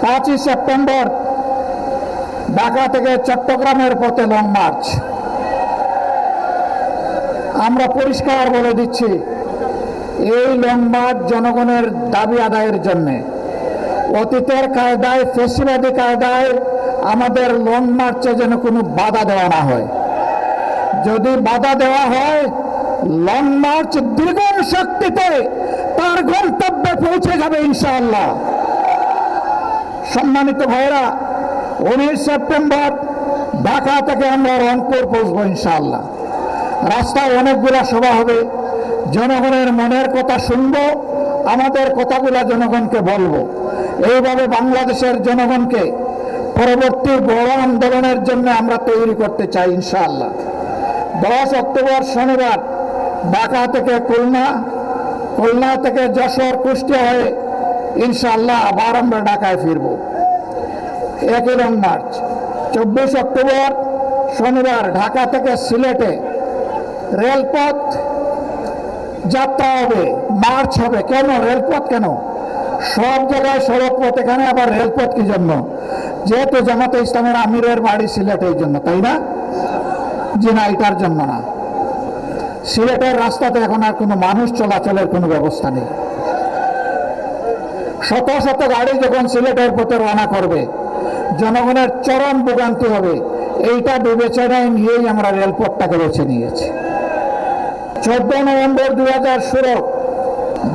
5ই September Dhaka থেকে চট্টগ্রামের পথে লং মার্চ। আমরা পরিষ্কার বলে দিচ্ছি, এই লং মার্চ জনগণের দাবি আদায়ের জন্য। অতীতের কায়দায়, ফেসিবাদী কায়দায় আমাদের লং মার্চে যেন কোনো বাধা দেওয়া না হয়। যদি বাধা দেওয়া হয়, লং মার্চ দ্বিগুণ শক্তিতে তার গন্তব্যে পৌঁছে যাবে ইনশাআল্লাহ। সম্মানিত ভাইরা, 19 সেপ্টেম্বর ঢাকা থেকে আমরা রংপুর পৌঁছবো ইনশাআল্লাহ। রাস্তায় অনেকগুলা সভা হবে, জনগণের মনের কথা শুনবো, আমাদের কথাগুলা জনগণকে বলবো। এইভাবে বাংলাদেশের জনগণকে পরবর্তী বড় আন্দোলনের জন্য আমরা তৈরি করতে চাই ইনশাআল্লাহ। 10 অক্টোবর শনিবার ঢাকা থেকে খুলনা, খুলনা থেকে যশোর, কুষ্টিয়া হয়ে ইনশাআল্লাহ আবার আমরা ঢাকায় ফিরব। একই লং মার্চ 24 অক্টোবর শনিবার ঢাকা থেকে সিলেটে রেলপথ যাত্রা হবে, মার্চ হবে। কেন রেলপথ? কেন সব জায়গায় সড়ক পথ, এখানে আবার রেলপথ কি জন্য? যেহেতু জামাতে ইসলামের আমিরের বাড়ি সিলেটে, এই জন্য, তাই না? জি না, এটার জন্য না। সিলেটের রাস্তাতে এখন আর কোনো মানুষ চলাচলের কোনো ব্যবস্থা নেই। শত শত গাড়ি যখন সিলেটের পথে রওনা করবে, জনগণের চরম ভোগান্তি হবে। এইটা বিবেচনায় নিয়েই আমরা রেলপথটাকে বেছে নিয়েছি। 14 নভেম্বর 2016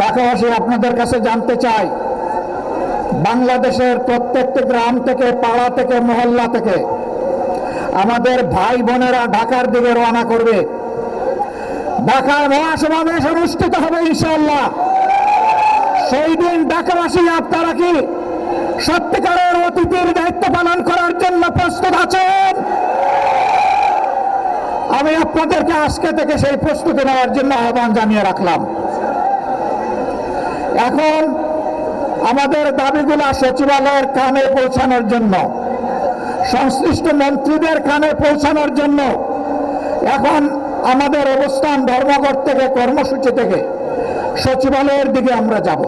ঢাকাবাসী আপনাদের কাছে জানতে চাই, বাংলাদেশের প্রত্যেকটি গ্রাম থেকে, পাড়া থেকে, মহল্লা থেকে আমাদের ভাই বোনেরা ঢাকার দিকে রওনা করবে। ঢাকায় মহাসমাবেশ অনুষ্ঠিত হবে ইনশাআল্লাহ। সেই দিন ঢাকাবাসী আপনারা কি সত্যিকারের অতিথির দায়িত্ব পালন করার জন্য প্রস্তুত আছেন? আমি আপনাদেরকে আজকে থেকে সেই প্রস্তুতি নেওয়ার জন্য আহ্বান জানিয়ে রাখলাম। এখন আমাদের দাবিগুলা সচিবালয়ের কানে পৌঁছানোর জন্য, সংশ্লিষ্ট মন্ত্রীদের কানে পৌঁছানোর জন্য এখন আমাদের অবস্থান ধর্মঘট থেকে, কর্মসূচি থেকে সচিবালয়ের দিকে আমরা যাব।